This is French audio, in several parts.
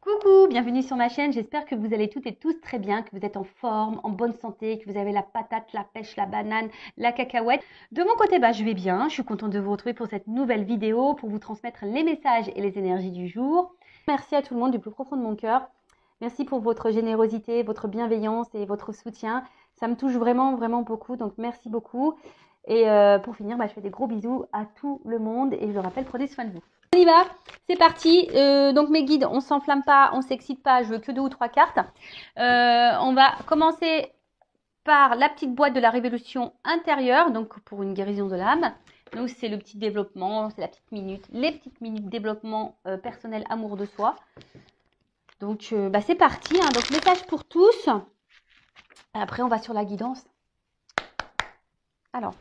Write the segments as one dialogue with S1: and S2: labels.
S1: Coucou, bienvenue sur ma chaîne, j'espère que vous allez toutes et tous très bien, que vous êtes en forme, en bonne santé, que vous avez la patate, la pêche, la banane, la cacahuète. De mon côté, je vais bien, je suis contente de vous retrouver pour cette nouvelle vidéo, pour vous transmettre les messages et les énergies du jour. Merci à tout le monde du plus profond de mon cœur. Merci pour votre générosité, votre bienveillance et votre soutien. Ça me touche vraiment, vraiment beaucoup, donc merci beaucoup. Et pour finir, je fais des gros bisous à tout le monde et je le rappelle, prenez soin de vous. On y va, c'est parti. Donc mes guides, on s'enflamme pas, on s'excite pas, je veux que 2 ou 3 cartes. On va commencer par la petite boîte de la révolution intérieure, donc pour une guérison de l'âme. Donc c'est le petit développement, c'est la petite minute, les petites minutes développement personnel, amour de soi. Donc c'est parti, hein. Donc message pour tous. Après on va sur la guidance. Alors.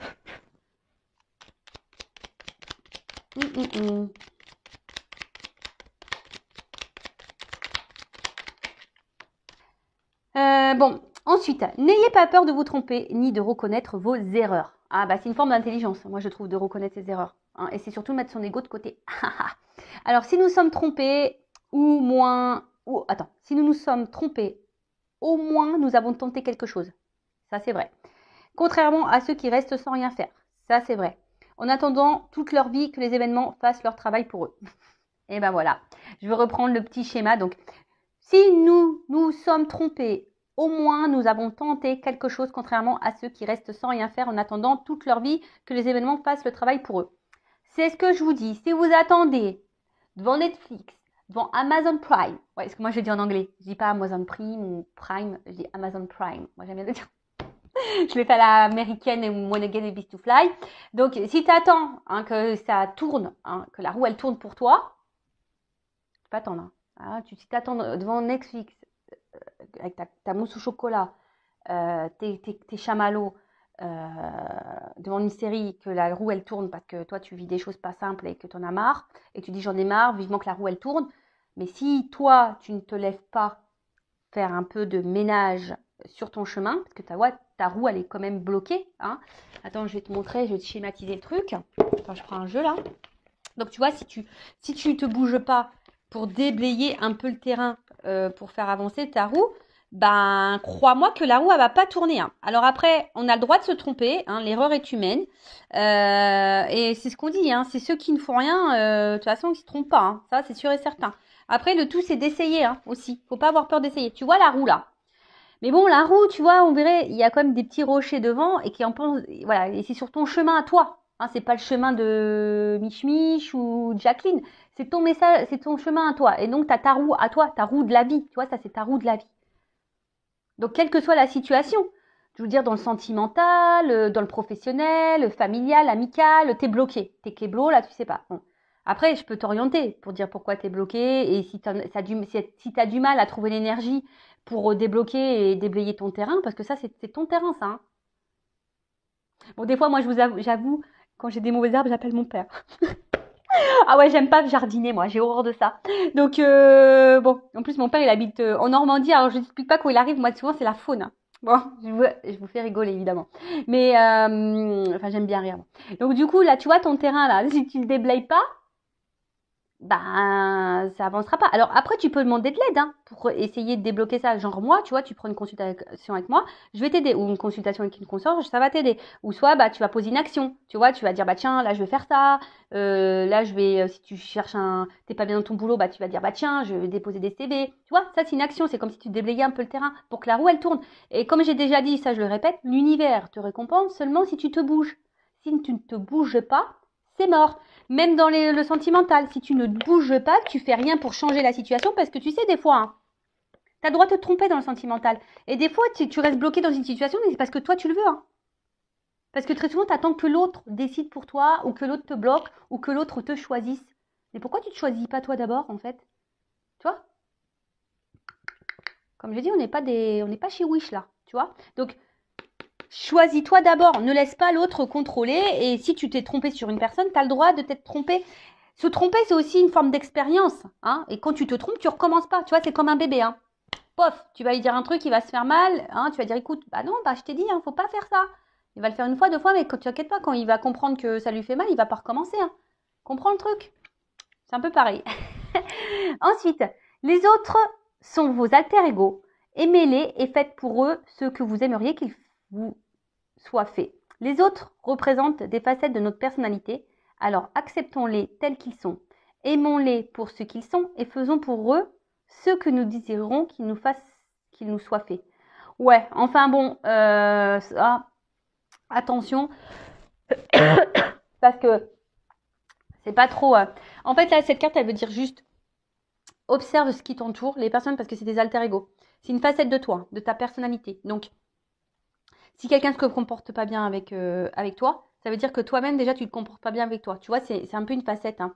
S1: Bon, ensuite, n'ayez pas peur de vous tromper ni de reconnaître vos erreurs. Ah c'est une forme d'intelligence, moi je trouve, de reconnaître ses erreurs. Hein, et c'est surtout mettre son ego de côté. Alors, si nous sommes trompés, si nous nous sommes trompés, au moins nous avons tenté quelque chose. Ça, c'est vrai. Contrairement à ceux qui restent sans rien faire. Ça, c'est vrai. En attendant toute leur vie que les événements fassent leur travail pour eux. Et voilà. Je vais reprendre le petit schéma. Donc, si nous nous sommes trompés, au moins nous avons tenté quelque chose, contrairement à ceux qui restent sans rien faire en attendant toute leur vie que les événements fassent le travail pour eux. C'est ce que je vous dis. Si vous attendez devant Netflix, devant Amazon Prime, ouais, parce que moi je dis en anglais, je dis pas Amazon Prime ou Prime, je dis Amazon Prime. Moi j'aime bien le dire. Je l'ai fait à l'américaine et One Again et Beast to Fly. Donc si tu attends que ça tourne, que la roue elle tourne pour toi, tu peux attendre. Si tu attends devant Netflix avec ta mousse au chocolat, tes chamallows, devant une série, que la roue elle tourne parce que toi tu vis des choses pas simples et que tu en as marre, et tu dis j'en ai marre, vivement que la roue elle tourne. Mais si toi tu ne te lèves pas faire un peu de ménage sur ton chemin, parce que ta roue elle est quand même bloquée, Attends, je vais te montrer, je vais te schématiser le truc. Attends, je prends un jeu là. Donc tu vois, si tu te bouges pas pour déblayer un peu le terrain, pour faire avancer ta roue, crois-moi que la roue elle va pas tourner. Alors après, on a le droit de se tromper, l'erreur est humaine, et c'est ce qu'on dit, c'est ceux qui ne font rien, de toute façon, qui se trompent pas, ça c'est sûr et certain. Après, le tout c'est d'essayer aussi. Faut pas avoir peur d'essayer. Tu vois la roue là. Mais bon, la roue, tu vois, on verrait, il y a quand même des petits rochers devant et qui en pensent, voilà, et c'est sur ton chemin à toi. C'est pas le chemin de Mich Mich ou Jacqueline. C'est ton message, c'est ton chemin à toi. Et donc, tu as ta roue à toi, ta roue de la vie. Tu vois, ça, c'est ta roue de la vie. Donc, quelle que soit la situation, je veux dire, dans le sentimental, dans le professionnel, le familial, amical, t'es bloqué. T'es kéblo, là, tu sais pas. Bon. Après, je peux t'orienter pour dire pourquoi t'es bloqué et si t'as du mal à trouver l'énergie pour débloquer et déblayer ton terrain, parce que ça, c'est ton terrain, ça. Bon, des fois, moi, j'avoue, quand j'ai des mauvaises herbes, j'appelle mon père. Ah ouais, j'aime pas jardiner, moi, j'ai horreur de ça. Donc, bon, en plus, mon père, il habite en Normandie, alors je n'explique pas quand il arrive, moi, souvent, c'est la faune. Bon, je vous fais rigoler, évidemment. Mais, j'aime bien rire. Donc, du coup, là, tu vois, ton terrain, là, si tu le déblayes pas, ça avancera pas. Alors après, tu peux demander de l'aide pour essayer de débloquer ça. Genre moi, tu vois, tu prends une consultation avec moi, je vais t'aider. Ou une consultation avec une consorge, ça va t'aider. Ou soit, tu vas poser une action. Tu vois, tu vas dire, tiens, là, je vais faire ça. Là, je vais, si tu cherches t'es pas bien dans ton boulot, tu vas dire, tiens, je vais déposer des CV. Tu vois, ça, c'est une action. C'est comme si tu déblayais un peu le terrain pour que la roue, elle tourne. Et comme j'ai déjà dit, ça, je le répète, l'univers te récompense seulement si tu te bouges. Si tu ne te bouges pas, c'est mort. Même dans le sentimental, si tu ne bouges pas, tu fais rien pour changer la situation, parce que tu sais, des fois, tu as le droit de te tromper dans le sentimental. Et des fois, tu restes bloqué dans une situation, mais c'est parce que toi, tu le veux. Parce que très souvent, tu attends que l'autre décide pour toi, ou que l'autre te bloque, ou que l'autre te choisisse. Mais pourquoi tu te choisis pas toi d'abord, en fait? Tu vois? Comme je dis, on n'est pas chez Wish, là. Tu vois? Donc, choisis-toi d'abord, ne laisse pas l'autre contrôler. Et si tu t'es trompé sur une personne, tu as le droit de t'être trompé. Se tromper, c'est aussi une forme d'expérience. Et quand tu te trompes, tu recommences pas. Tu vois, c'est comme un bébé. Pof, tu vas lui dire un truc, il va se faire mal. Tu vas dire, écoute, non, je t'ai dit, faut pas faire ça. Il va le faire une fois, 2 fois, mais quand tu t'inquiètes pas, quand il va comprendre que ça lui fait mal, il va pas recommencer. Comprends le truc? C'est un peu pareil. Ensuite, Les autres sont vos alter ego. Aimez-les et faites pour eux ce que vous aimeriez qu'ils vous soient faits. Les autres représentent des facettes de notre personnalité, alors acceptons-les tels qu'ils sont. Aimons-les pour ce qu'ils sont et faisons pour eux ce que nous désirons qu'ils nous soient faits. Ouais, enfin bon, ça, attention, parce que c'est pas trop... En fait, là, cette carte, elle veut dire juste observe ce qui t'entoure, les personnes, parce que c'est des alter ego. C'est une facette de toi, de ta personnalité. Donc, si quelqu'un ne se comporte pas bien avec toi, ça veut dire que toi-même, déjà, tu ne te comportes pas bien avec toi. Tu vois, c'est un peu une facette. Hein.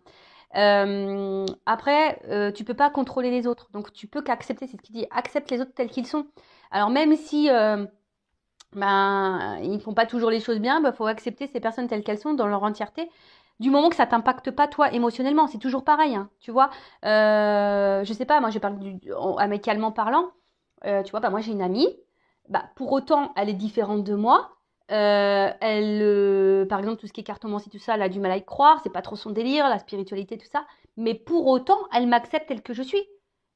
S1: Après, tu peux pas contrôler les autres. Donc, tu peux qu'accepter, c'est ce qu'il dit, accepte les autres tels qu'ils sont. Alors, même si ils ne font pas toujours les choses bien, faut accepter ces personnes telles qu'elles sont dans leur entièreté. Du moment que ça t'impacte pas toi émotionnellement, c'est toujours pareil, hein, tu vois. Je sais pas, moi je parle amicalement parlant. Tu vois, moi j'ai une amie. Pour autant, elle est différente de moi. Par exemple, tout ce qui est cartomancie, tout ça, elle a du mal à y croire. C'est pas trop son délire, la spiritualité, tout ça. Mais pour autant, elle m'accepte telle que je suis.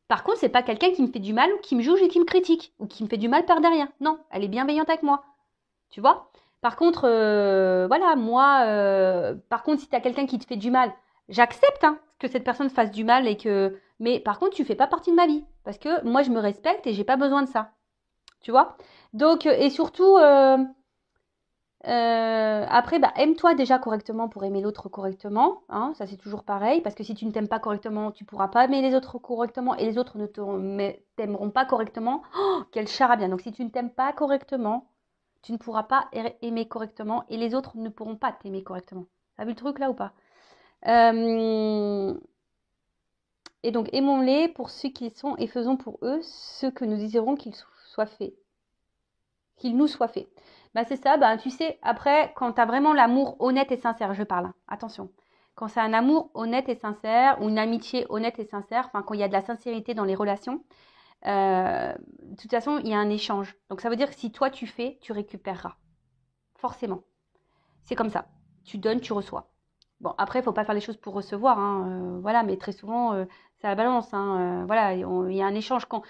S1: Par contre, c'est pas quelqu'un qui me fait du mal ou qui me juge et qui me critique ou qui me fait du mal par derrière. Non, elle est bienveillante avec moi. Tu vois? Par contre, voilà, moi, par contre, si tu as quelqu'un qui te fait du mal, j'accepte hein, que cette personne fasse du mal et que. Mais par contre, tu fais pas partie de ma vie. Parce que moi, je me respecte et j'ai pas besoin de ça. Tu vois? Donc, et surtout, après, aime-toi déjà correctement pour aimer l'autre correctement. Hein, ça, c'est toujours pareil. Parce que si tu ne t'aimes pas correctement, tu ne pourras pas aimer les autres correctement. Et les autres ne t'aimeront pas correctement. Oh, quel charabia. Donc, si tu ne t'aimes pas correctement, tu ne pourras pas aimer correctement. Et les autres ne pourront pas t'aimer correctement. T'as vu le truc là ou pas? Et donc, aimons-les pour ce qu'ils sont et faisons pour eux ce que nous désirons qu'ils soient faits. Qu'il nous soit fait. C'est ça, tu sais, après, quand tu as vraiment l'amour honnête et sincère, je parle, attention. Quand c'est un amour honnête et sincère, ou une amitié honnête et sincère, enfin quand il y a de la sincérité dans les relations, de toute façon, il y a un échange. Donc ça veut dire que si toi tu fais, tu récupéreras. Forcément. C'est comme ça. Tu donnes, tu reçois. Bon, après, il ne faut pas faire les choses pour recevoir, hein, voilà, mais très souvent, c'est à la balance. Hein, voilà, il y a un échange. Quand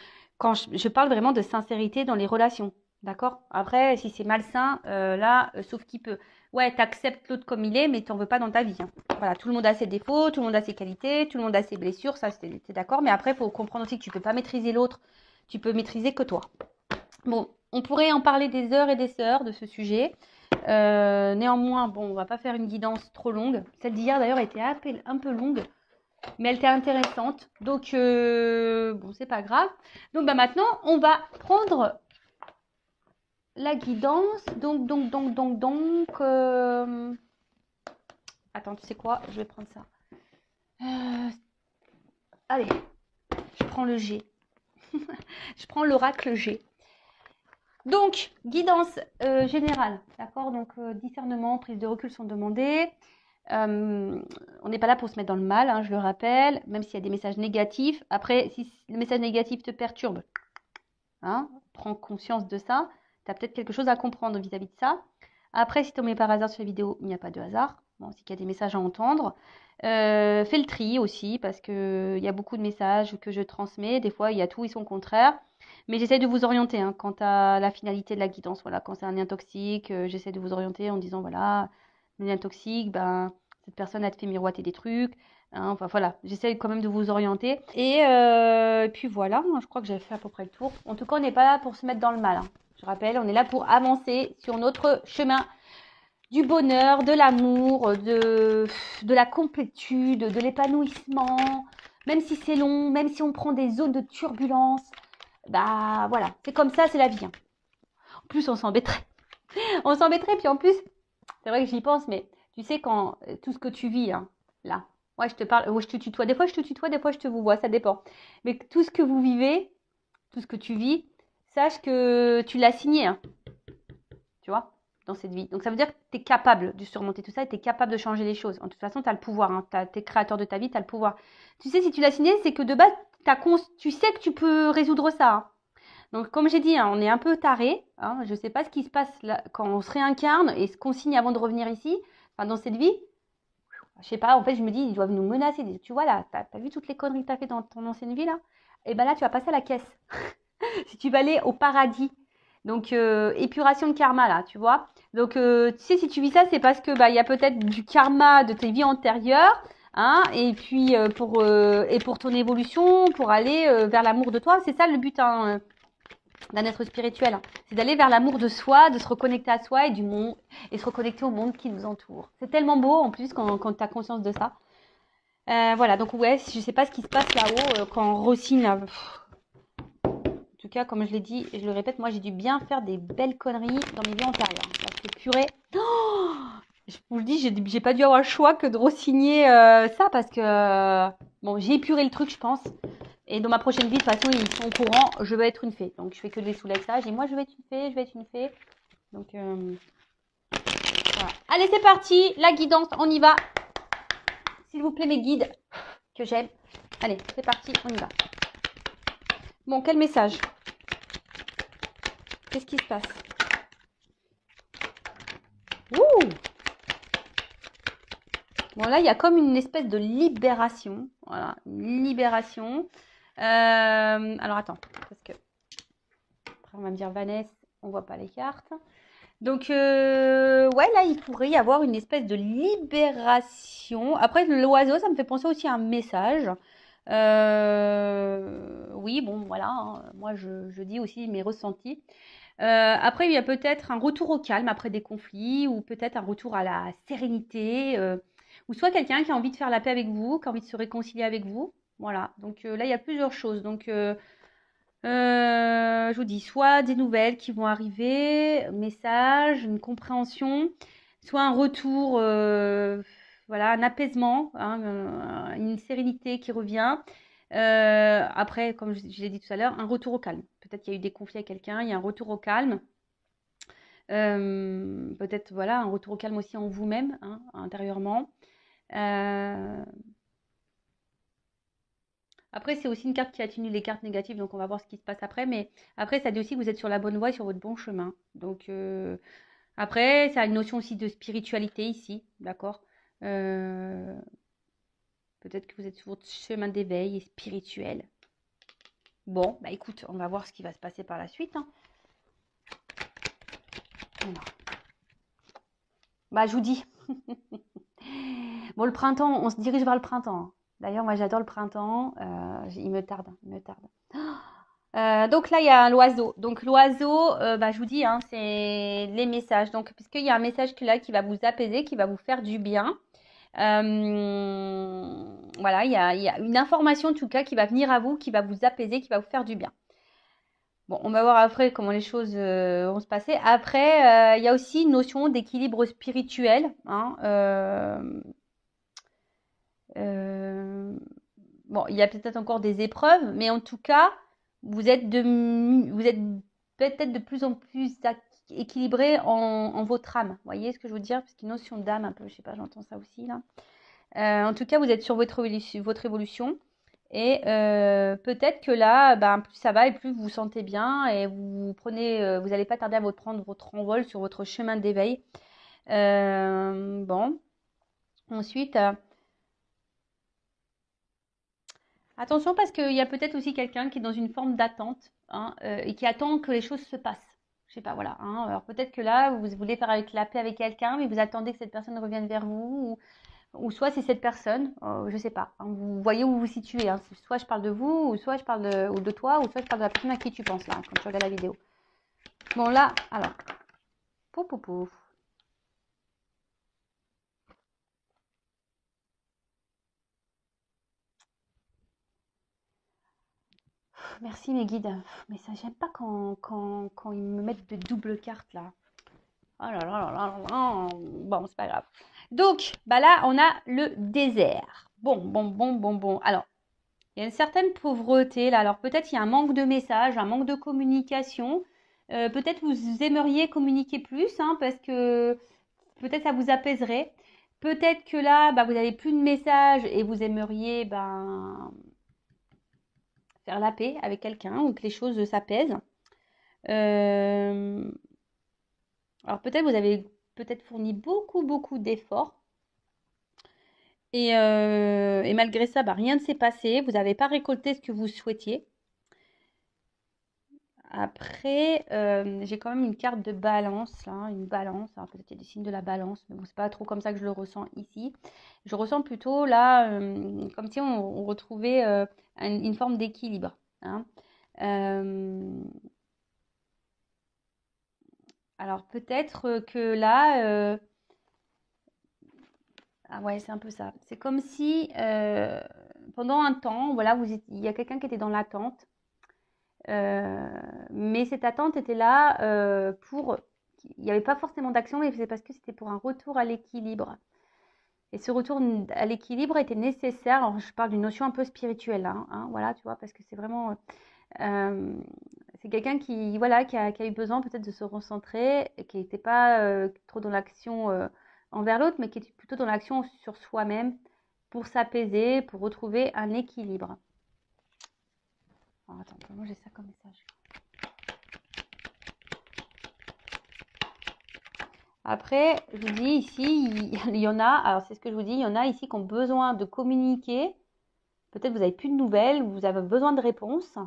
S1: je parle vraiment de sincérité dans les relations. D'accord? Après, si c'est malsain, là, sauf qui peut. Ouais, t'acceptes l'autre comme il est, mais t'en veux pas dans ta vie. Hein. Voilà, tout le monde a ses défauts, tout le monde a ses qualités, tout le monde a ses blessures, ça, t'es d'accord. Mais après, il faut comprendre aussi que tu peux pas maîtriser l'autre, tu peux maîtriser que toi. Bon, on pourrait en parler des heures et des heures de ce sujet. Néanmoins, bon, on va pas faire une guidance trop longue. Celle d'hier, d'ailleurs, était un peu longue, mais elle était intéressante. Donc, bon, c'est pas grave. Donc, maintenant, on va prendre la guidance, donc, attends, tu sais quoi, je vais prendre ça. Allez, je prends le G. Je prends l'oracle G. Donc, guidance générale, d'accord? Donc, discernement, prise de recul sont demandées. On n'est pas là pour se mettre dans le mal, hein, je le rappelle, même s'il y a des messages négatifs. Après, si le message négatif te perturbe, hein, prends conscience de ça. Tu as peut-être quelque chose à comprendre vis-à-vis de ça. Après, si tu tombes par hasard sur la vidéo, il n'y a pas de hasard. Bon, c'est qu'il y a des messages à entendre. Fais le tri aussi, parce qu'il y a beaucoup de messages que je transmets. Des fois, il y a tout et son contraire. Mais j'essaie de vous orienter hein, quant à la finalité de la guidance. Voilà, quand c'est un lien toxique, j'essaie de vous orienter en disant, voilà, le lien toxique, cette personne, elle te fait miroiter des trucs. Hein, enfin voilà, j'essaie quand même de vous orienter. Et puis voilà, je crois que j'ai fait à peu près le tour. En tout cas, on n'est pas là pour se mettre dans le mal. Hein. Je rappelle, on est là pour avancer sur notre chemin du bonheur, de l'amour, de la complétude, de l'épanouissement. Même si c'est long, même si on prend des zones de turbulence, voilà, c'est comme ça, c'est la vie. Hein. En plus, on s'embêterait. On s'embêterait, puis en plus, c'est vrai que j'y pense, mais tu sais, quand tout ce que tu vis, hein, là, ouais, je te parle, je te tutoie. Des fois, je te tutoie, des fois, je te vous vois, ça dépend. Mais tout ce que vous vivez, tout ce que tu vis, sache que tu l'as signé, hein, tu vois, dans cette vie. Donc, ça veut dire que tu es capable de surmonter tout ça et tu es capable de changer les choses. En toute façon, tu as le pouvoir. Hein, tu es créateur de ta vie, tu as le pouvoir. Tu sais, si tu l'as signé, c'est que de base, tu sais que tu peux résoudre ça. Hein. Donc, comme j'ai dit, hein, on est un peu taré. Hein, je ne sais pas ce qui se passe là, quand on se réincarne et ce qu'on signe avant de revenir ici, enfin, dans cette vie. Je sais pas, en fait, je me dis, ils doivent nous menacer. Tu vois, là, t'as vu toutes les conneries que t'as fait dans ton ancienne vie, là? Et ben là, tu vas passer à la caisse. Si tu vas aller au paradis. Donc, épuration de karma, là, tu vois. Donc, tu sais, si tu vis ça, c'est parce que bah, il y a peut-être du karma de tes vies antérieures, hein, et puis et pour ton évolution, pour aller vers l'amour de toi. C'est ça le but, hein, d'un être spirituel. Hein. C'est d'aller vers l'amour de soi, de se reconnecter à soi et du monde, et se reconnecter au monde qui nous entoure. C'est tellement beau, en plus, quand tu as conscience de ça. Voilà, donc ouais, je sais pas ce qui se passe là-haut quand Rossine, là, en tout cas, comme je l'ai dit et je le répète, moi j'ai dû bien faire des belles conneries dans mes vies antérieures. Parce que purée, oh, je vous le dis, j'ai pas dû avoir le choix que de re-signer ça parce que bon, j'ai épuré le truc, je pense. Et dans ma prochaine vie, de toute façon, ils sont au courant, je vais être une fée. Donc je fais que des soulèves ça. Et moi, je vais être une fée, je vais être une fée. Donc voilà. Allez, c'est parti, la guidance, on y va. S'il vous plaît, mes guides que j'aime. Allez, c'est parti, on y va. Bon, quel message? Qu'est-ce qui se passe? Ouh! Bon, là, il y a comme une espèce de libération. Voilà, une libération. Alors, attends, parce que après, on va me dire, Vanessa, on voit pas les cartes. Donc, ouais, là, il pourrait y avoir une espèce de libération. Après, l'oiseau, ça me fait penser aussi à un message. Oui, bon, voilà, hein, moi, je dis aussi mes ressentis. Après, il y a peut-être un retour au calme après des conflits, ou peut-être un retour à la sérénité, ou soit quelqu'un qui a envie de faire la paix avec vous, qui a envie de se réconcilier avec vous. Voilà, donc là, il y a plusieurs choses. Donc, je vous dis, soit des nouvelles qui vont arriver, message, une compréhension, soit un retour, voilà, un apaisement, hein, une sérénité qui revient. Après, comme je l'ai dit tout à l'heure, un retour au calme. Peut-être qu'il y a eu des conflits avec quelqu'un, il y a un retour au calme. Peut-être, voilà, un retour au calme aussi en vous-même, hein, intérieurement. Euh, Après, c'est aussi une carte qui atténue les cartes négatives, donc on va voir ce qui se passe après. Mais après, ça dit aussi que vous êtes sur la bonne voie et sur votre bon chemin. Donc, après, ça a une notion aussi de spiritualité ici, d'accord. Euh, Peut-être que vous êtes sur votre chemin d'éveil et spirituel. Bon, bah écoute, on va voir ce qui va se passer par la suite. Hein. Voilà. Bah, je vous dis. Bon, le printemps, on se dirige vers le printemps. D'ailleurs, moi, j'adore le printemps. Il me tarde, il me tarde. Donc là, il y a l'oiseau. Donc l'oiseau, bah, je vous dis, hein, c'est les messages. Donc, puisqu'il y a un message là qui va vous apaiser, qui va vous faire du bien. Voilà, il y a une information en tout cas qui va venir à vous, qui va vous apaiser, qui va vous faire du bien. Bon, on va voir après comment les choses vont se passer. Après, il y a aussi une notion d'équilibre spirituel. Hein, euh, bon, il y a peut-être encore des épreuves, mais en tout cas, vous êtes peut-être de plus en plus équilibré en votre âme. Vous voyez ce que je veux dire? Parce qu'une notion d'âme, un peu, je sais pas, j'entends ça aussi là. En tout cas, vous êtes sur votre évolution. Et peut-être que là, ben, plus ça va et plus vous vous sentez bien et vous prenez, vous n'allez pas tarder à prendre votre envol sur votre chemin d'éveil. Bon, ensuite, attention parce qu'il y a peut-être aussi quelqu'un qui est dans une forme d'attente, hein, et qui attend que les choses se passent. Je sais pas, voilà. Hein. Alors peut-être que là, vous voulez faire avec la paix avec quelqu'un, mais vous attendez que cette personne revienne vers vous, ou soit c'est cette personne, je sais pas. Hein, vous voyez où vous vous situez. Hein. Soit je parle de vous, ou soit je parle de toi, ou soit je parle de la personne à qui tu penses là, quand tu regardes la vidéo. Bon là, alors, pouf pouf pouf. Merci mes guides. Mais ça, j'aime pas quand ils me mettent de doubles cartes là. Oh là là là là là. Bon, c'est pas grave. Donc, bah là, on a le désert. Bon. Alors, il y a une certaine pauvreté là. Alors, peut-être il y a un manque de messages, un manque de communication. Peut-être vous aimeriez communiquer plus, hein, parce que peut-être ça vous apaiserait. Peut-être que là, bah, vous n'avez plus de messages et vous aimeriez ben, faire la paix avec quelqu'un ou que les choses s'apaisent. Euh, alors peut-être vous avez peut-être fourni beaucoup d'efforts. Et malgré ça, bah, rien ne s'est passé. Vous n'avez pas récolté ce que vous souhaitiez. Après, j'ai quand même une carte de balance, là, une balance. Alors peut-être qu'il y a des signes de la balance, mais bon, c'est pas trop comme ça que je le ressens ici. Je ressens plutôt là, comme si on retrouvait une forme d'équilibre, hein. Euh, alors peut-être que là, ah ouais, c'est un peu ça. C'est comme si pendant un temps, voilà, il y a quelqu'un qui était dans l'attente. Mais cette attente était là pour. Il n'y avait pas forcément d'action, mais c'est parce que c'était pour un retour à l'équilibre. Et ce retour à l'équilibre était nécessaire. Alors, je parle d'une notion un peu spirituelle, hein, voilà, tu vois, parce que c'est vraiment. Euh, c'est quelqu'un qui, voilà, qui a eu besoin peut-être de se recentrer, et qui n'était pas trop dans l'action envers l'autre, mais qui était plutôt dans l'action sur soi-même pour s'apaiser, pour retrouver un équilibre. Alors, attends, comment j'ai ça comme message? Après, je vous dis ici, il y en a, alors c'est ce que je vous dis, il y en a ici qui ont besoin de communiquer. Peut-être vous n'avez plus de nouvelles, vous avez besoin de réponses.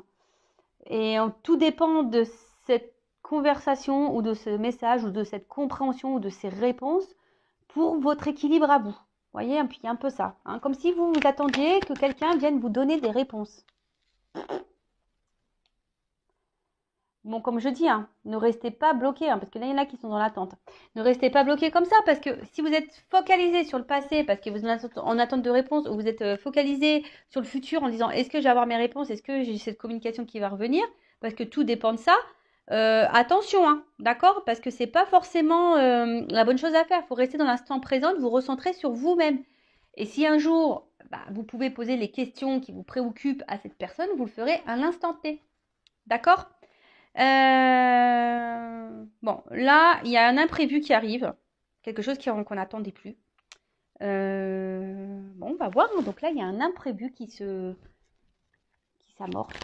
S1: Et tout dépend de cette conversation ou de ce message ou de cette compréhension ou de ces réponses pour votre équilibre à vous. Vous voyez, puis il y a un peu ça, hein, comme si vous vous attendiez que quelqu'un vienne vous donner des réponses. Bon, comme je dis, hein, ne restez pas bloqué, hein, parce que là, il y en a qui sont dans l'attente. Ne restez pas bloqué comme ça, parce que si vous êtes focalisé sur le passé, parce que vous êtes en attente de réponse, ou vous êtes focalisé sur le futur en disant est-ce que je vais avoir mes réponses, est-ce que j'ai cette communication qui va revenir, parce que tout dépend de ça. Attention, hein, d'accord, parce que c'est pas forcément la bonne chose à faire. Il faut rester dans l'instant présent, vous recentrer sur vous-même. Et si un jour, vous pouvez poser les questions qui vous préoccupent à cette personne, vous le ferez à l'instant T. D'accord? Bon, là, il y a un imprévu qui arrive. Quelque chose qu'on n'attendait plus. Bon, on va voir. Donc là, il y a un imprévu qui s'amorce.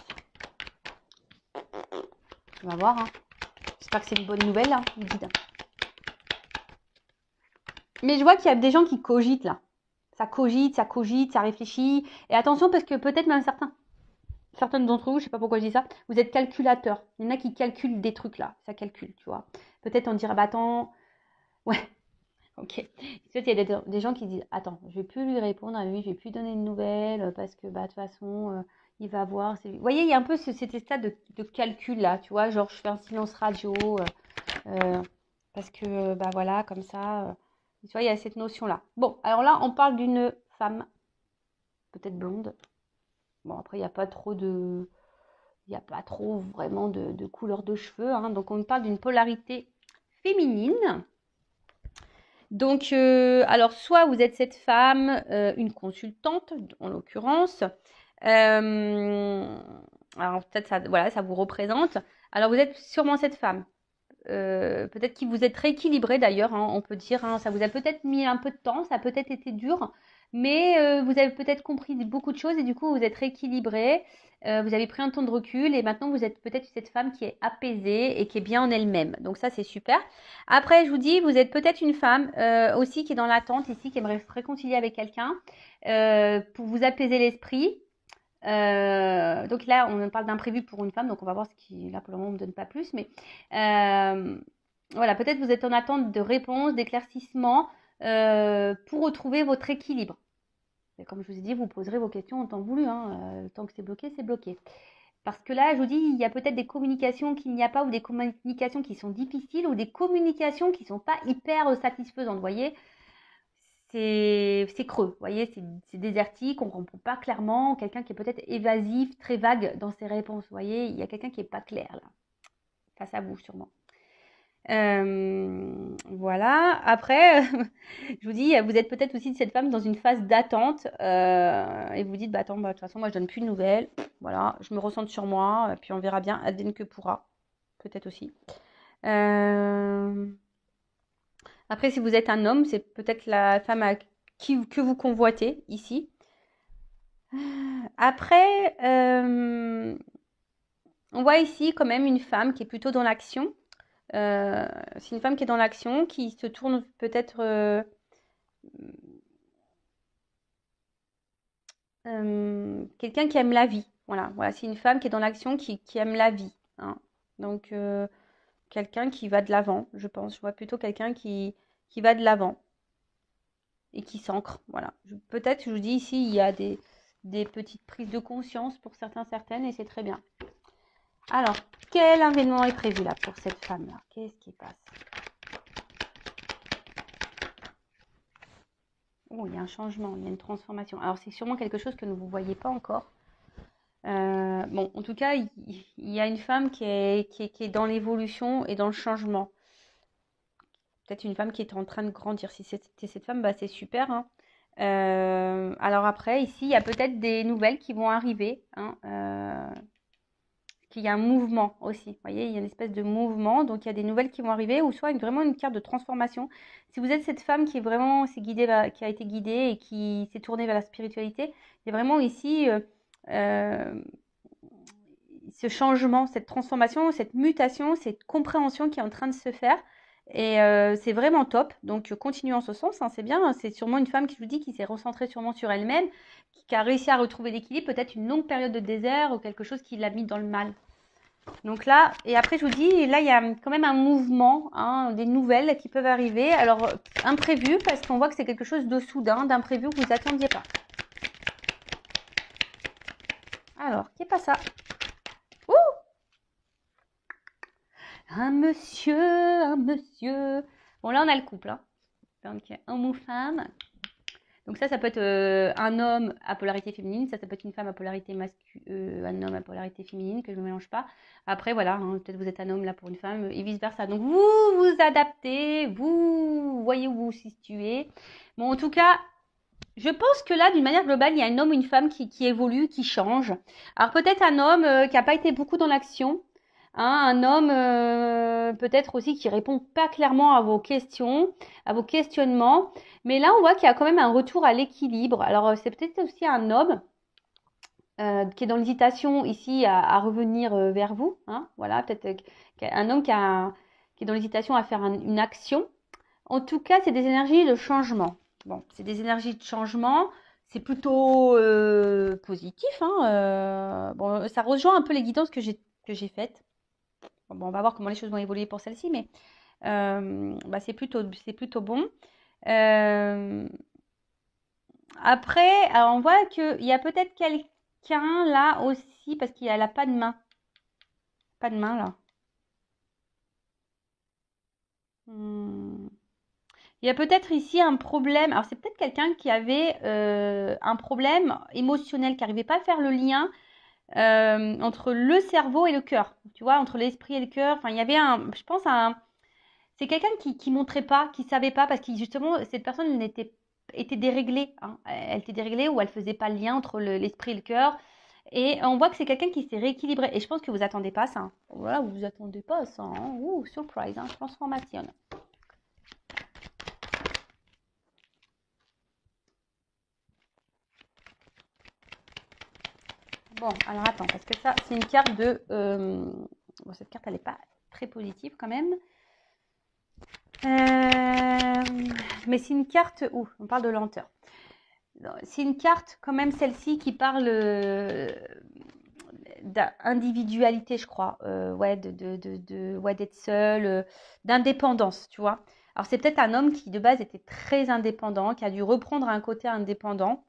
S1: On va voir, hein. J'espère que c'est une bonne nouvelle, hein, le guide. Mais je vois qu'il y a des gens qui cogitent, là. Ça cogite, ça réfléchit. Et attention, parce que peut-être même certaines d'entre vous, je sais pas pourquoi je dis ça, vous êtes calculateurs. Il y en a qui calculent des trucs, là. Ça calcule, tu vois. Peut-être on dirait, attends, ouais. Ok. Il y a des gens qui disent attends, je vais plus lui répondre à lui, je vais plus donner de nouvelles parce que de toute façon, il va voir. Vous voyez, il y a un peu cet état de calcul là, tu vois, genre je fais un silence radio parce que voilà, comme ça. Tu vois, il y a cette notion-là. Bon, alors là, on parle d'une femme, peut-être blonde. Bon, après, il n'y a pas trop vraiment de couleur de cheveux, hein, donc on parle d'une polarité féminine. Donc, alors, soit vous êtes cette femme, une consultante, en l'occurrence. Alors, peut-être ça, voilà, ça vous représente. Alors, vous êtes sûrement cette femme. Peut-être que vous êtes rééquilibré d'ailleurs, hein, on peut dire, hein, ça vous a peut-être mis un peu de temps, ça a peut-être été dur, mais vous avez peut-être compris beaucoup de choses et du coup vous êtes rééquilibré, vous avez pris un temps de recul et maintenant vous êtes peut-être cette femme qui est apaisée et qui est bien en elle-même. Donc ça c'est super. Après je vous dis, vous êtes peut-être une femme aussi qui est dans l'attente ici, qui aimerait se réconcilier avec quelqu'un pour vous apaiser l'esprit. Donc là, on parle d'imprévu pour une femme, donc on va voir ce qui, là pour le moment, on ne me donne pas plus, mais voilà, peut-être vous êtes en attente de réponses, d'éclaircissements pour retrouver votre équilibre. Et comme je vous ai dit, vous poserez vos questions en temps voulu, hein, tant que c'est bloqué, c'est bloqué. Parce que là, je vous dis, il y a peut-être des communications qu'il n'y a pas, ou des communications qui sont difficiles, ou des communications qui ne sont pas hyper satisfaisantes, vous voyez. C'est creux, vous voyez, c'est désertique, on ne comprend pas clairement, quelqu'un qui est peut-être évasif, très vague dans ses réponses, vous voyez, il y a quelqu'un qui n'est pas clair là, face à vous sûrement. Voilà, après, je vous dis, vous êtes peut-être aussi de cette femme dans une phase d'attente et vous dites, attends, de toute façon, moi je donne plus de nouvelles, voilà, je me ressente sur moi, puis on verra bien, advienne que pourra, peut-être aussi. Après, si vous êtes un homme, c'est peut-être la femme que vous convoitez ici. Après, on voit ici quand même une femme qui est plutôt dans l'action. C'est une femme qui est dans l'action, qui se tourne peut-être quelqu'un qui aime la vie. Voilà, voilà, c'est une femme qui est dans l'action, qui aime la vie, hein. Donc, quelqu'un qui va de l'avant, je pense. Je vois plutôt quelqu'un qui va de l'avant et qui s'ancre. Voilà. Peut-être, je vous dis ici, il y a des petites prises de conscience pour certains, certaines, et c'est très bien. Alors, quel événement est prévu là pour cette femme-là? Qu'est-ce qui passe? Oh, il y a un changement, il y a une transformation. Alors, c'est sûrement quelque chose que vous ne voyez pas encore. Bon, en tout cas, il y a une femme qui est dans l'évolution et dans le changement. Peut-être une femme qui est en train de grandir. Si c'était cette femme, bah, c'est super, hein. Alors après, ici, il y a peut-être des nouvelles qui vont arriver, hein, qu'il y a un mouvement aussi. Vous voyez, il y a une espèce de mouvement. Donc, il y a des nouvelles qui vont arriver ou soit vraiment une carte de transformation. Si vous êtes cette femme qui est vraiment qui a été guidée et qui s'est tournée vers la spiritualité, il y a vraiment ici ce changement, cette transformation, cette mutation, cette compréhension qui est en train de se faire. Et c'est vraiment top. Donc, continuez en ce sens, hein, c'est bien. Hein. C'est sûrement une femme qui, je vous dis, qui s'est recentrée sûrement sur elle-même, qui a réussi à retrouver l'équilibre, peut-être une longue période de désert ou quelque chose qui l'a mis dans le mal. Donc là, et après, je vous dis, là, il y a quand même un mouvement, hein, des nouvelles qui peuvent arriver. Alors, imprévu, parce qu'on voit que c'est quelque chose de soudain, d'imprévu que vous n'attendiez pas. Alors, qui est pas ça? Ouh! Un monsieur. Bon, là, on a le couple, hein. Donc, homme ou femme. Donc ça peut être un homme à polarité féminine, ça peut être une femme à polarité masculine, un homme à polarité féminine, que je ne mélange pas. Après, voilà, hein, peut-être vous êtes un homme là pour une femme, et vice-versa. Donc vous vous adaptez, vous voyez où vous vous situez. Bon, en tout cas, je pense que là, d'une manière globale, il y a un homme ou une femme qui évolue, qui change. Alors peut-être un homme qui n'a pas été beaucoup dans l'action. Hein, un homme peut-être aussi qui répond pas clairement à vos questions, à vos questionnements. Mais là, on voit qu'il y a quand même un retour à l'équilibre. Alors c'est peut-être aussi un homme qui est dans l'hésitation ici à revenir vers vous. Hein, voilà, peut-être un homme qui est dans l'hésitation à faire une action. En tout cas, c'est des énergies de changement. Bon, c'est des énergies de changement. C'est plutôt positif. Hein, bon, ça rejoint un peu les guidances que j'ai faites. Bon, on va voir comment les choses vont évoluer pour celle-ci, mais bah, c'est plutôt bon. Après, alors on voit qu'il y a peut-être quelqu'un là aussi, parce qu'il n'a pas de main. Pas de main là. Il y a peut-être ici un problème. Alors, c'est peut-être quelqu'un qui avait un problème émotionnel, qui n'arrivait pas à faire le lien entre le cerveau et le cœur. Tu vois, entre l'esprit et le cœur. Enfin, il y avait je pense, c'est quelqu'un qui montrait pas, qui savait pas, parce que justement, cette personne était déréglée. Hein. Elle était déréglée ou elle faisait pas le lien entre l'esprit et le cœur. Et on voit que c'est quelqu'un qui s'est rééquilibré. Et je pense que vous attendez pas ça. Hein. Voilà, vous attendez pas ça. Hein. Ouh, surprise, hein, transformation. Bon, alors attends, parce que ça, c'est une carte de... Bon, cette carte, elle n'est pas très positive quand même. Mais c'est une carte... Ouh, on parle de lenteur. C'est une carte, quand même, celle-ci, qui parle d'individualité, je crois. Ouais, ouais, d'être seul, d'indépendance, tu vois. Alors, c'est peut-être un homme qui, de base, était très indépendant, qui a dû reprendre un côté indépendant.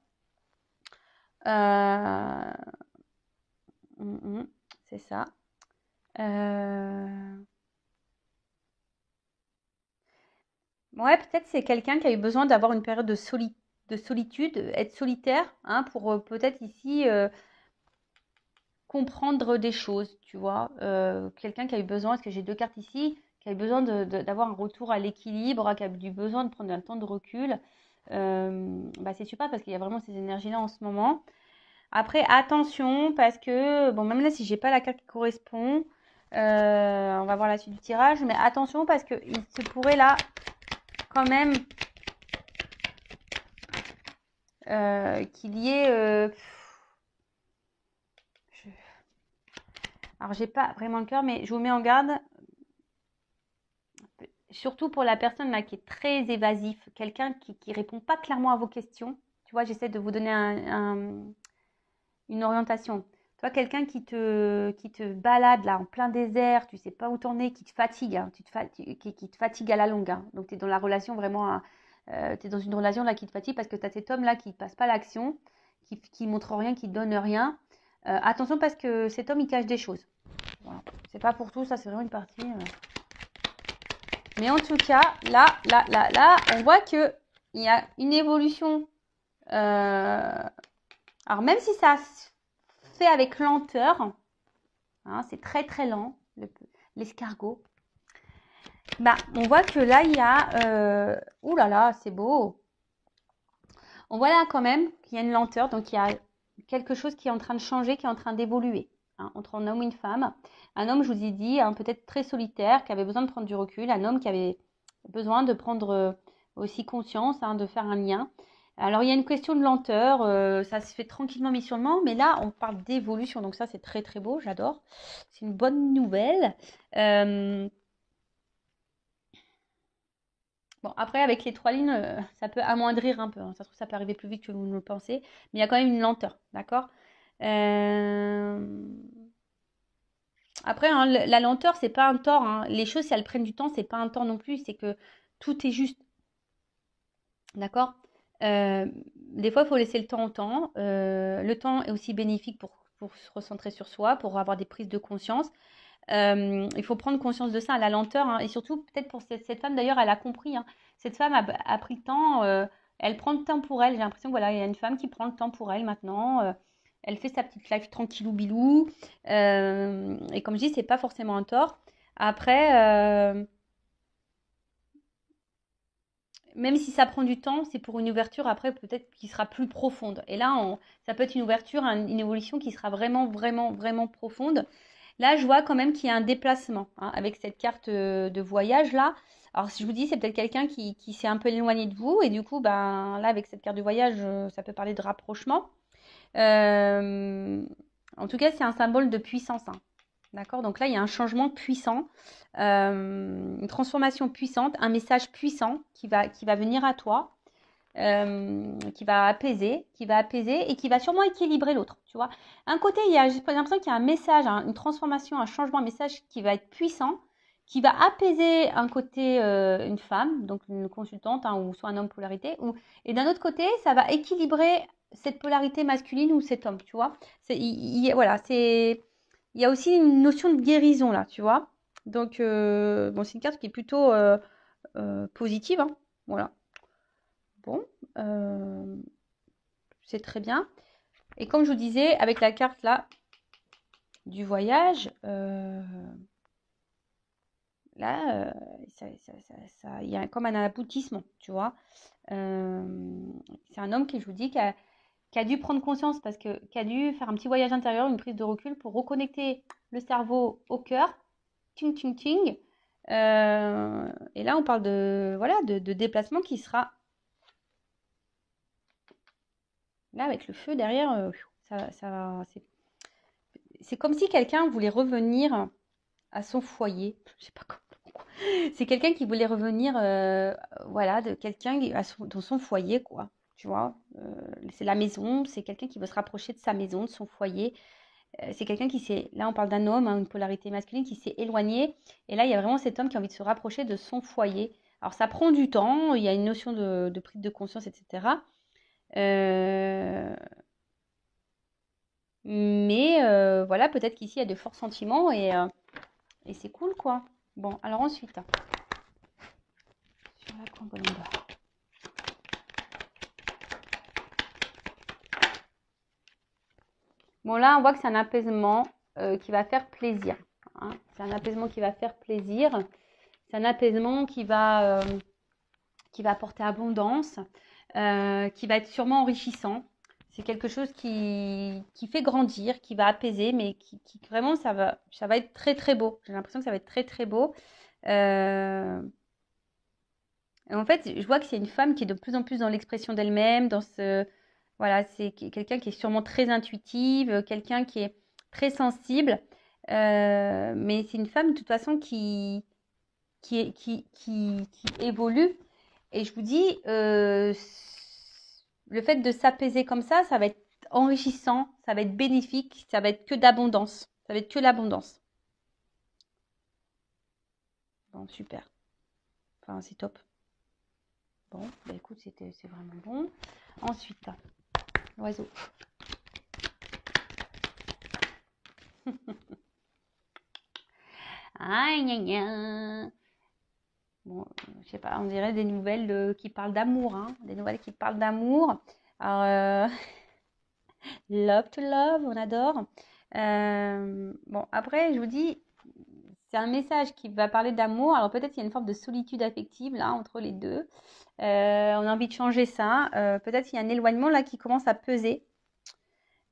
S1: C'est ça. Ouais, peut-être c'est quelqu'un qui a eu besoin d'avoir une période de solitude, être solitaire, hein, pour peut-être ici comprendre des choses, tu vois. Quelqu'un qui a eu besoin, parce que j'ai deux cartes ici, qui a eu besoin d'avoir un retour à l'équilibre, qui a eu besoin de prendre un temps de recul. Bah, c'est super parce qu'il y a vraiment ces énergies-là en ce moment. Après, attention, parce que, bon, même là, si j'ai pas la carte qui correspond, on va voir la suite du tirage, mais attention parce qu'il se pourrait là, quand même, qu'il y ait... Alors, j'ai pas vraiment le cœur, mais je vous mets en garde, surtout pour la personne là qui est très évasif, quelqu'un qui répond pas clairement à vos questions. Tu vois, j'essaie de vous donner une orientation. Toi, quelqu'un qui te balade là en plein désert, tu sais pas où t'en es, qui te fatigue, hein, qui te fatigue à la longue. Hein. Donc, tu es dans la relation vraiment, tu es dans une relation là qui te fatigue parce que tu as cet homme là qui ne passe pas l'action, qui montre rien, qui donne rien. Attention parce que cet homme il cache des choses. Voilà. C'est pas pour tout, ça c'est vraiment une partie. Mais en tout cas, là, on voit qu'il y a une évolution. Alors même si ça se fait avec lenteur, hein, c'est très très lent, l'escargot. Bah, on voit que là, il y a... ouh là là, c'est beau. On voit là quand même qu'il y a une lenteur, donc il y a quelque chose qui est en train de changer, qui est en train d'évoluer. Hein, entre un homme et une femme. Un homme, je vous ai dit, hein, peut-être très solitaire, qui avait besoin de prendre du recul. Un homme qui avait besoin de prendre aussi conscience, hein, de faire un lien. Alors, il y a une question de lenteur. Ça se fait tranquillement, mais sûrement. Mais là, on parle d'évolution. Donc ça, c'est très, très beau. J'adore. C'est une bonne nouvelle. Bon, après, avec les 3 lignes, ça peut amoindrir un peu. Hein. Ça se trouve, ça peut arriver plus vite que vous ne le pensez. Mais il y a quand même une lenteur. D'accord. Après, hein, la lenteur, c'est pas un tort. Hein. Les choses, si elles prennent du temps, c'est pas un tort non plus. C'est que tout est juste. D'accord. Des fois, il faut laisser le temps au temps. Le temps est aussi bénéfique pour se recentrer sur soi, pour avoir des prises de conscience. Il faut prendre conscience de ça, la lenteur. Hein. Et surtout, peut-être pour cette femme, d'ailleurs, elle a compris. Hein. Cette femme a pris le temps. Elle prend le temps pour elle. J'ai l'impression que voilà, il y a une femme qui prend le temps pour elle maintenant. Elle fait sa petite life tranquillou bilou. Et comme je dis, c'est pas forcément un tort. Après, même si ça prend du temps, c'est pour une ouverture après peut-être qui sera plus profonde. Et là, ça peut être une ouverture, une évolution qui sera vraiment, vraiment, vraiment profonde. Là, je vois quand même qu'il y a un déplacement hein, avec cette carte de voyage là. Alors, si je vous dis, c'est peut-être quelqu'un qui s'est un peu éloigné de vous et du coup, ben là, avec cette carte de voyage, ça peut parler de rapprochement. En tout cas, c'est un symbole de puissance. Hein. D'accord. Donc là, il y a un changement puissant, une transformation puissante, un message puissant qui va venir à toi. Qui va apaiser et qui va sûrement équilibrer l'autre, tu vois. Un côté, j'ai l'impression qu'il y a un message, hein, une transformation, un changement, un message qui va être puissant, qui va apaiser un côté une femme, donc une consultante, hein, ou soit un homme polarité, et d'un autre côté, ça va équilibrer cette polarité masculine ou cet homme, tu vois. Voilà, il y a aussi une notion de guérison là, tu vois. Donc, bon, c'est une carte qui est plutôt positive, hein, voilà. Bon, c'est très bien. Et comme je vous disais, avec la carte là du voyage, là, il y a comme un aboutissement, tu vois. C'est un homme qui, je vous dis, qui a dû prendre conscience parce que qui a dû faire un petit voyage intérieur, une prise de recul pour reconnecter le cerveau au cœur. Ting, ting, ting. Et là, on parle de, voilà, de déplacement qui sera là avec le feu derrière. C'est comme si quelqu'un voulait revenir à son foyer. Je sais pas comment. C'est quelqu'un qui voulait revenir, voilà, de quelqu'un dans son foyer, quoi. Tu vois, c'est la maison, c'est quelqu'un qui veut se rapprocher de sa maison, de son foyer. C'est quelqu'un qui s'est, là on parle d'un homme, hein, une polarité masculine qui s'est éloigné. Et là il y a vraiment cet homme qui a envie de se rapprocher de son foyer. Alors ça prend du temps, il y a une notion de prise de conscience, etc. Mais voilà, peut-être qu'ici il y a de forts sentiments et c'est cool quoi. Bon, alors ensuite, sur la composante. Bon, là, on voit que c'est un apaisement qui va faire plaisir. Hein. C'est un apaisement qui va faire plaisir. C'est un apaisement qui va apporter abondance, qui va être sûrement enrichissant. C'est quelque chose qui fait grandir, qui va apaiser, mais qui vraiment, ça va être très, très beau. J'ai l'impression que ça va être très, très beau. Et en fait, je vois que c'est une femme qui est de plus en plus dans l'expression d'elle-même, dans ce... Voilà, c'est quelqu'un qui est sûrement très intuitive, quelqu'un qui est très sensible. Mais c'est une femme, de toute façon, qui évolue. Et je vous dis, le fait de s'apaiser comme ça va être enrichissant, ça va être bénéfique, ça va être que d'abondance. Ça va être que l'abondance. Bon, super. Enfin, c'est top. Bon, bah écoute, c'est vraiment bon. Ensuite, l'oiseau. Aïe, aïe, aïe. Bon, je sais pas, on dirait des nouvelles qui parlent d'amour, hein. Des nouvelles qui parlent d'amour. Alors, love to love, on adore. Bon, après, je vous dis, c'est un message qui va parler d'amour. Alors peut-être qu'il y a une forme de solitude affective là entre les deux. On a envie de changer ça. Peut-être qu'il y a un éloignement là qui commence à peser.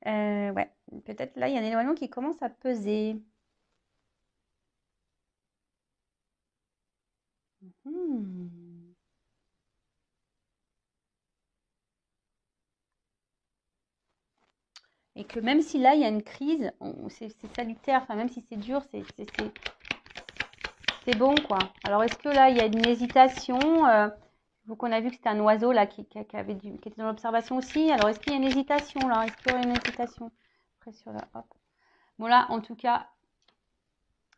S1: Ouais, peut-être là il y a un éloignement qui commence à peser. Hmm. Et que même si là il y a une crise, c'est salutaire. Enfin même si c'est dur, c'est bon quoi. Alors est-ce que là il y a une hésitation Vu qu'on a vu que c'était un oiseau là qui était dans l'observation aussi. Alors est-ce qu'il y a une hésitation là Est-ce qu'il y aurait une hésitation après sur la hop. Bon là en tout cas,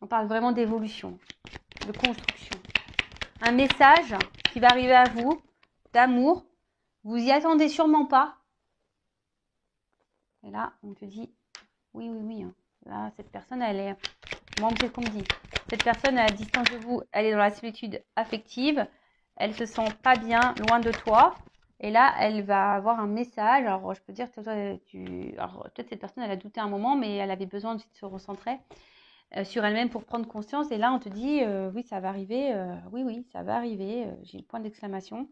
S1: on parle vraiment d'évolution, de construction. Un message qui va arriver à vous, d'amour. Vous y attendez sûrement pas. Et là, on te dit, oui, oui, oui. Hein. Là, cette personne, elle est... Moi, c'est ce qu'on me dit. Cette personne, à distance de vous, elle est dans la solitude affective. Elle se sent pas bien, loin de toi. Et là, elle va avoir un message. Alors, je peux dire que toi, alors, peut-être cette personne, elle a douté un moment, mais elle avait besoin de se recentrer sur elle-même pour prendre conscience. Et là, on te dit, oui, ça va arriver. Oui, oui, ça va arriver. J'ai le point d'exclamation.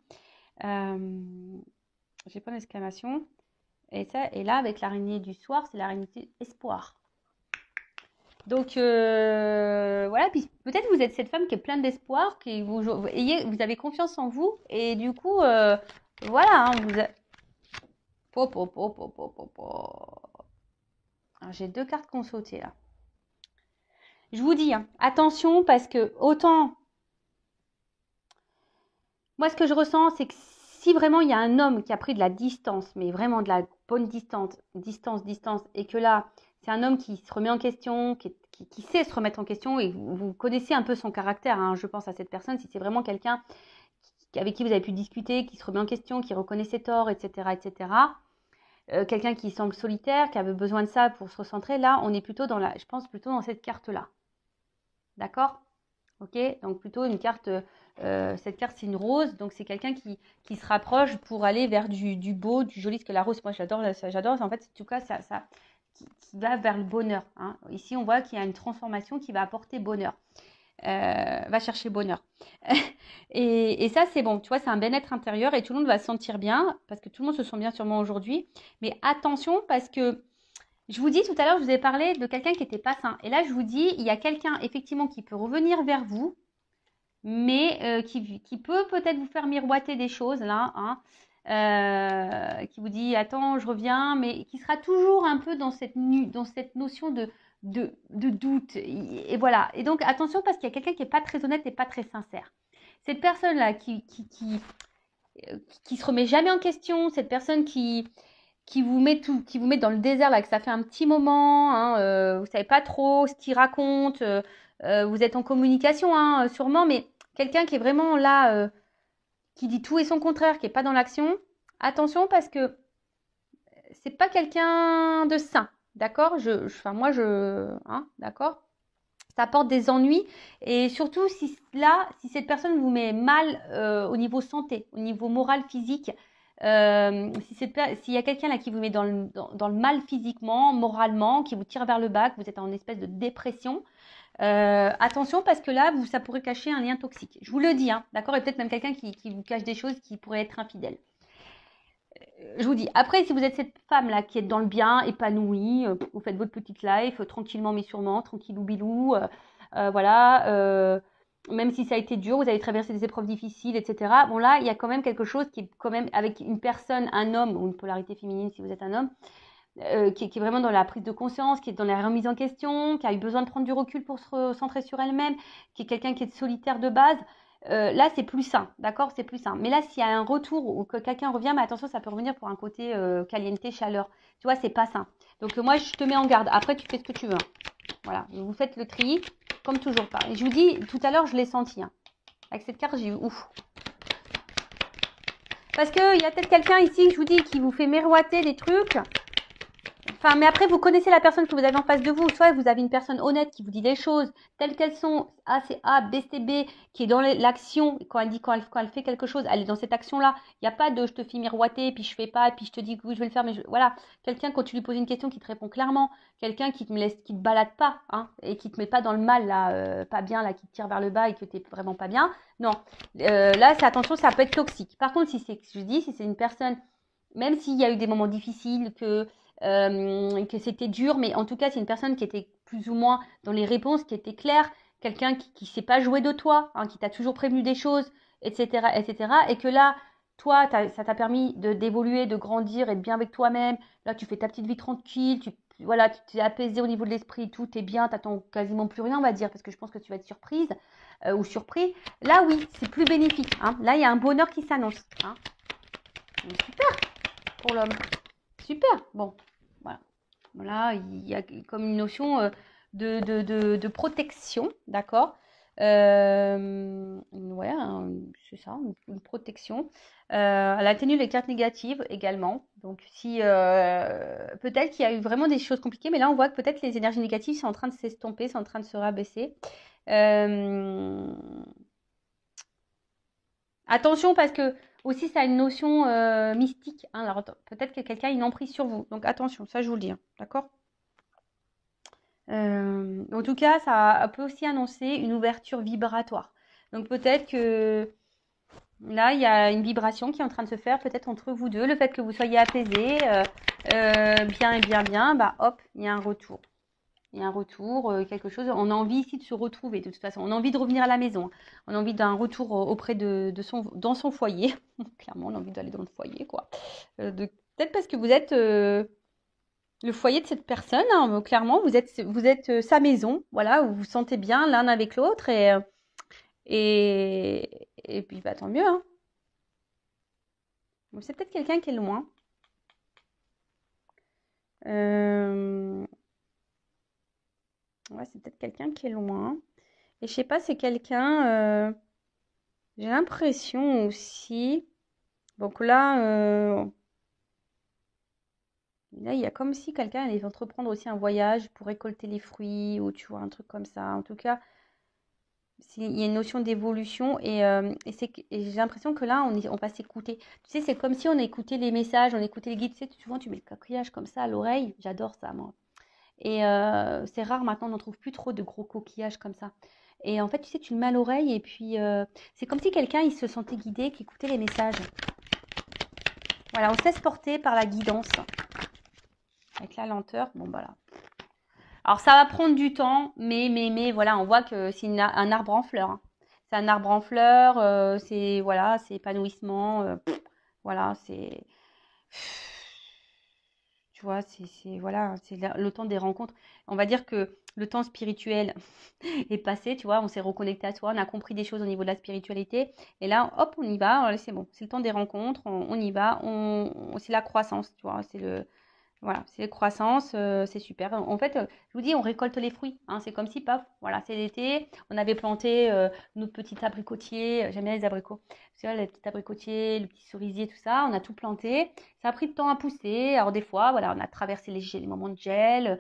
S1: J'ai le point d'exclamation. Et là, avec l'araignée du soir, c'est l'araignée espoir. Donc, voilà. Puis peut-être vous êtes cette femme qui est pleine d'espoir, qui vous avez confiance en vous. Et du coup, voilà. Hein, j'ai 2 cartes qui ont sauté là. Je vous dis, hein, attention parce que autant... Moi, ce que je ressens, c'est que si vraiment il y a un homme qui a pris de la distance, mais vraiment de la bonne distance, et que là, c'est un homme qui se remet en question, qui sait se remettre en question, et vous connaissez un peu son caractère, hein, je pense à cette personne, si c'est vraiment quelqu'un avec qui vous avez pu discuter, qui se remet en question, qui reconnaît ses torts, etc., etc., quelqu'un qui semble solitaire, qui avait besoin de ça pour se recentrer, là, on est plutôt je pense plutôt dans cette carte-là. D'accord ? Ok, donc plutôt une carte, cette carte c'est une rose, donc c'est quelqu'un qui se rapproche pour aller vers du beau, du joli, parce que la rose, moi j'adore, en fait, en tout cas, qui va vers le bonheur. Hein. Ici, on voit qu'il y a une transformation qui va apporter bonheur, va chercher bonheur. et ça, c'est bon, tu vois, c'est un bien-être intérieur et tout le monde va se sentir bien, parce que tout le monde se sent bien sûrement aujourd'hui, mais attention, parce que je vous dis tout à l'heure, je vous ai parlé de quelqu'un qui n'était pas sain. Et là, je vous dis, il y a quelqu'un effectivement qui peut revenir vers vous, mais qui peut peut-être vous faire miroiter des choses là, hein, qui vous dit attends, je reviens, mais qui sera toujours un peu dans cette notion de doute. Et voilà. Et donc attention parce qu'il y a quelqu'un qui n'est pas très honnête et pas très sincère. Cette personne-là qui se remet jamais en question, cette personne qui vous met dans le désert là, que ça fait un petit moment, hein, vous savez pas trop ce qu'il raconte, vous êtes en communication, hein, sûrement, mais quelqu'un qui est vraiment là, qui dit tout et son contraire, qui est pas dans l'action, attention parce que c'est pas quelqu'un de sain, d'accord hein, d'accord. Ça apporte des ennuis et surtout si cette personne vous met mal au niveau santé, au niveau moral, physique, s'il y a quelqu'un là qui vous met dans le mal physiquement, moralement, qui vous tire vers le bas, que vous êtes en espèce de dépression, attention parce que là, ça pourrait cacher un lien toxique. Je vous le dis, hein, d'accord. Et peut-être même quelqu'un qui vous cache des choses qui pourraient être infidèles. Je vous dis, après, si vous êtes cette femme-là qui est dans le bien, épanouie, vous faites votre petite life, tranquillement mais sûrement, tranquillou bilou, voilà, même si ça a été dur, vous avez traversé des épreuves difficiles, etc. Bon là, il y a quand même quelque chose qui est quand même avec une personne, un homme, ou une polarité féminine si vous êtes un homme, qui est vraiment dans la prise de conscience, qui est dans la remise en question, qui a eu besoin de prendre du recul pour se recentrer sur elle-même, qui est quelqu'un qui est solitaire de base. là, c'est plus sain, d'accord? C'est plus sain. Mais là, s'il y a un retour ou que quelqu'un revient, mais attention, ça peut revenir pour un côté caliente, chaleur. Tu vois, c'est pas sain. Donc, moi, je te mets en garde. Après, tu fais ce que tu veux. Hein. Voilà, vous faites le tri, comme toujours. Et je vous dis, tout à l'heure, je l'ai senti. Hein. Avec cette carte, j'ai eu ouf. Parce qu'il y a peut-être quelqu'un ici, je vous dis, qui vous fait miroiter des trucs. Enfin, mais après, vous connaissez la personne que vous avez en face de vous. Soit vous avez une personne honnête qui vous dit les choses telles qu'elles sont. A, c'est A, B, c'est B, qui est dans l'action. Quand elle dit, quand elle fait quelque chose, elle est dans cette action-là. Il n'y a pas de je te fais miroiter, puis je fais pas, puis je te dis que oui, je vais le faire. Mais voilà. Quelqu'un, quand tu lui poses une question, qui te répond clairement. Quelqu'un qui te balade pas, hein, et qui te met pas dans le mal, là, pas bien, là, qui te tire vers le bas et que tu n'es vraiment pas bien. Non. Là, c'est attention, ça peut être toxique. Par contre, si c'est une personne, même s'il y a eu des moments difficiles, que c'était dur, mais en tout cas, c'est une personne qui était plus ou moins dans les réponses, qui était claire, quelqu'un qui ne s'est pas joué de toi, hein, qui t'a toujours prévenu des choses, etc., etc., et que là, toi, ça t'a permis d'évoluer, de grandir, être bien avec toi-même. Là, tu fais ta petite vie tranquille, voilà, tu t'es apaisé au niveau de l'esprit, tout est bien, t'attends quasiment plus rien, on va dire, parce que je pense que tu vas être surprise ou surpris. Là, oui, c'est plus bénéfique. Hein. Là, il y a un bonheur qui s'annonce. Hein. Super pour l'homme. Super. Bon, voilà. Voilà, il y a comme une notion de protection, d'accord? Ouais, c'est ça, une protection. Elle atténue les cartes négatives également. Donc, si peut-être qu'il y a eu vraiment des choses compliquées, mais là, on voit que peut-être les énergies négatives sont en train de s'estomper, sont en train de se rabaisser. Attention parce que aussi ça a une notion mystique. Hein, alors peut-être que quelqu'un a une emprise sur vous. Donc attention, ça je vous le dis. Hein, d'accord? En tout cas, ça peut aussi annoncer une ouverture vibratoire. Donc peut-être que là, il y a une vibration qui est en train de se faire peut-être entre vous deux. Le fait que vous soyez apaisés, bien et bien, bien, bah hop, il y a un retour. Il y a un retour, quelque chose. On a envie ici de se retrouver, de toute façon. On a envie de revenir à la maison. On a envie d'un retour auprès dans son foyer. Clairement, on a envie d'aller dans le foyer, quoi. Peut-être parce que vous êtes le foyer de cette personne. Hein, clairement, vous êtes sa maison. Voilà, où vous vous sentez bien l'un avec l'autre. Et puis, bah, tant mieux. Hein. C'est peut-être quelqu'un qui est loin. Ouais, c'est peut-être quelqu'un qui est loin. Et je sais pas, c'est quelqu'un. J'ai l'impression aussi. Donc là, il y a comme si quelqu'un allait entreprendre aussi un voyage pour récolter les fruits ou tu vois, un truc comme ça. En tout cas, il y a une notion d'évolution et j'ai l'impression que là, on va s'écouter. Tu sais, c'est comme si on écoutait les messages, on écoutait les guides. Tu sais, souvent, tu mets le coquillage comme ça à l'oreille. J'adore ça, moi. Et c'est rare maintenant, on n'en trouve plus trop de gros coquillages comme ça. Et en fait, tu sais, tu le mets à l'oreille et puis c'est comme si quelqu'un, il se sentait guidé, qui écoutait les messages. Voilà, on se laisse porter par la guidance. Avec la lenteur, bon voilà. Alors ça va prendre du temps, mais voilà, on voit que c'est un arbre en fleurs. Hein. C'est un arbre en fleurs, c'est voilà, c'est épanouissement, voilà, c'est tu vois, c'est voilà, c'est le temps des rencontres. On va dire que le temps spirituel est passé, tu vois, on s'est reconnecté à soi, on a compris des choses au niveau de la spiritualité, et là, hop, on y va, c'est bon, c'est le temps des rencontres, on y va, c'est la croissance, tu vois, voilà, c'est la croissance, c'est super. En fait, je vous dis, on récolte les fruits, hein, c'est comme si, paf, voilà, c'est l'été, on avait planté nos petits abricotiers, j'aime bien les abricots, tu vois, les petits abricotiers, le petit cerisier, tout ça, on a tout planté, ça a pris du temps à pousser, alors des fois, voilà, on a traversé les moments de gel,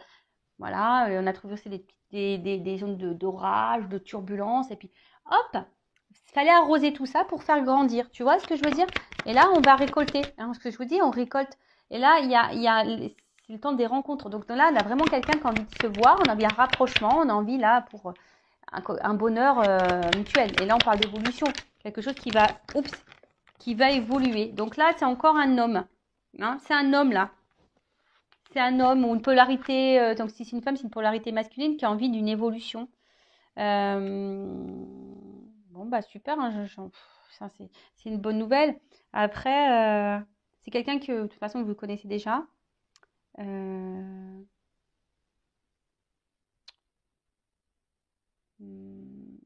S1: voilà, on a traversé des zones d'orage, de turbulence, et puis hop, il fallait arroser tout ça pour faire grandir. Tu vois ce que je veux dire? Et là, on va récolter. Hein, ce que je vous dis, on récolte. Et là, c'est le temps des rencontres. Donc là, on a vraiment quelqu'un qui a envie de se voir, on a envie d'un rapprochement, on a envie là pour un bonheur mutuel. Et là, on parle d'évolution. Quelque chose qui va évoluer. Donc là, c'est encore un homme. Hein, c'est un homme là. C'est un homme ou une polarité, donc si c'est une femme, c'est une polarité masculine qui a envie d'une évolution. Bon, bah super, hein, ça, c'est une bonne nouvelle. Après, c'est quelqu'un que de toute façon vous connaissez déjà. Euh, hmm,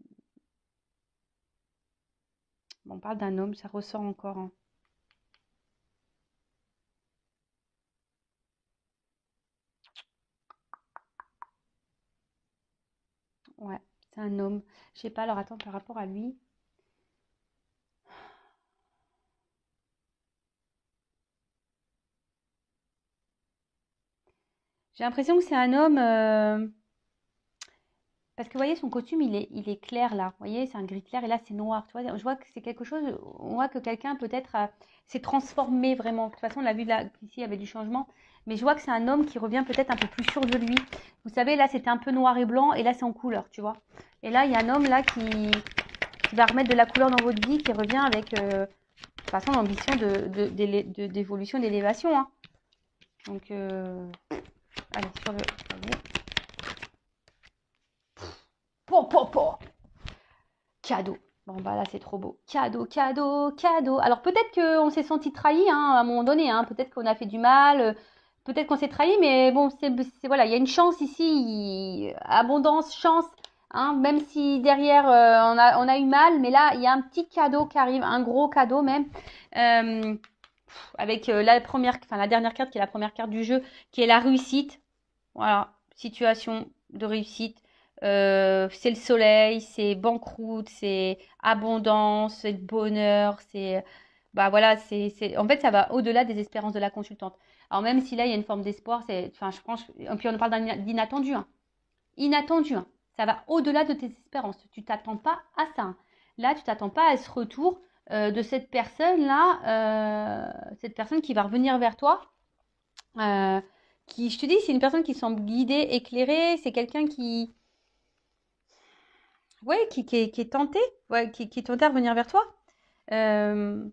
S1: On parle d'un homme, ça ressort encore, hein. Ouais, c'est un homme. Je sais pas, alors attends, par rapport à lui. J'ai l'impression que c'est un homme. Parce que vous voyez, son costume, il est clair là. Vous voyez, c'est un gris clair et là, c'est noir. Tu vois, je vois que c'est quelque chose. On voit que quelqu'un peut-être s'est transformé vraiment. De toute façon, on l'a vu là, ici, il y avait du changement. Mais je vois que c'est un homme qui revient peut-être un peu plus sûr de lui. Vous savez, là, c'était un peu noir et blanc et là, c'est en couleur, tu vois. Et là, il y a un homme là qui va remettre de la couleur dans votre vie, qui revient avec, de toute façon, l'ambition d'évolution, d'élévation, hein. Donc, allez, sur le. Allez. Po. Cadeau. Bon, bah là, c'est trop beau. Cadeau, cadeau, cadeau. Alors, peut-être qu'on s'est senti trahi, hein, à un moment donné, hein. Peut-être qu'on a fait du mal. Peut-être qu'on s'est trahi, mais bon, voilà, il y a une chance ici. Abondance, chance. Hein, même si derrière, on a eu mal. Mais là, il y a un petit cadeau qui arrive. Un gros cadeau, même. Avec la dernière carte, qui est la première carte du jeu, qui est la réussite. Voilà. Situation de réussite. C'est le soleil, c'est banqueroute, c'est abondance, c'est bonheur, c'est bah voilà, en fait ça va au-delà des espérances de la consultante. Alors même si là il y a une forme d'espoir, enfin je pense, et puis on parle d'inattendu, hein. Inattendu, hein. Ça va au-delà de tes espérances. Tu t'attends pas à ça, hein. Là tu t'attends pas à ce retour de cette personne là, cette personne qui va revenir vers toi. Je te dis, c'est une personne qui semble guidée, éclairée, c'est quelqu'un ouais, qui est tenté, ouais, qui est tenté à revenir vers toi. Euh,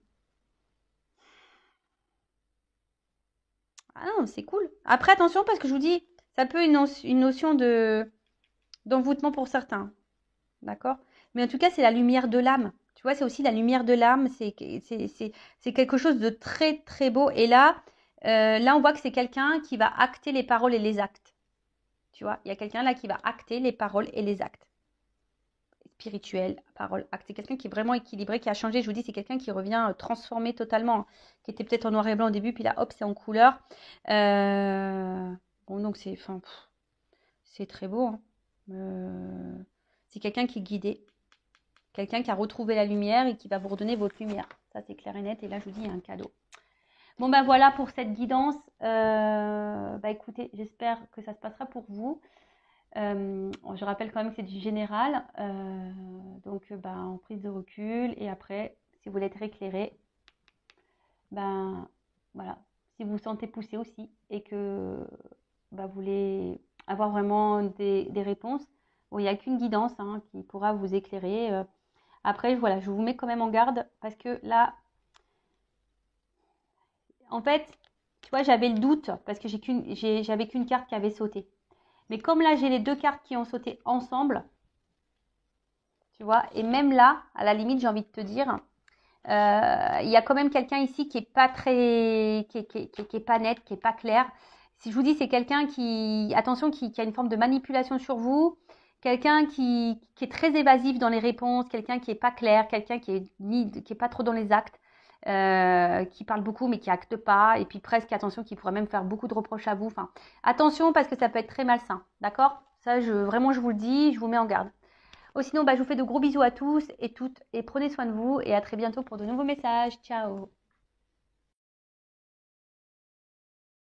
S1: Ah non, c'est cool. Après, attention, parce que je vous dis, ça peut une notion d'envoûtement pour certains, d'accord? Mais en tout cas, c'est la lumière de l'âme. Tu vois, c'est aussi la lumière de l'âme. C'est quelque chose de très, très beau. Et là, on voit que c'est quelqu'un qui va acter les paroles et les actes. Tu vois, il y a quelqu'un là qui va acter les paroles et les actes. Spirituel, parole, acte. C'est quelqu'un qui est vraiment équilibré, qui a changé. Je vous dis, c'est quelqu'un qui revient transformé totalement, hein, qui était peut-être en noir et blanc au début, puis là, hop, c'est en couleur. Bon, donc c'est très beau, hein. C'est quelqu'un qui est guidé, quelqu'un qui a retrouvé la lumière et qui va vous redonner votre lumière. Ça, c'est clair et net. Et là, je vous dis, il y a un cadeau. Bon, ben voilà pour cette guidance. Bah écoutez, j'espère que ça se passera pour vous. Je rappelle quand même que c'est du général, donc en prise de recul. Et après, si vous voulez être éclairé, ben voilà, si vous vous sentez poussé aussi et que vous voulez avoir vraiment des réponses, bon, il n'y a qu'une guidance, hein, qui pourra vous éclairer. Après, voilà, je vous mets quand même en garde parce que là, en fait, tu vois, j'avais le doute parce que j'avais qu'une carte qui avait sauté. Mais comme là, j'ai les deux cartes qui ont sauté ensemble, tu vois, et même là, à la limite, j'ai envie de te dire, il y a quand même quelqu'un ici qui est pas très, qui est pas net, qui est pas clair. Si je vous dis, c'est quelqu'un attention, qui a une forme de manipulation sur vous, quelqu'un qui est très évasif dans les réponses, quelqu'un qui est pas clair, quelqu'un qui est pas trop dans les actes, qui parle beaucoup mais qui acte pas, et puis presque, attention, qui pourrait même faire beaucoup de reproches à vous. Enfin, attention parce que ça peut être très malsain, d'accord? Ça, vraiment, je vous le dis, je vous mets en garde. Sinon, je vous fais de gros bisous à tous et toutes et prenez soin de vous et à très bientôt pour de nouveaux messages. Ciao!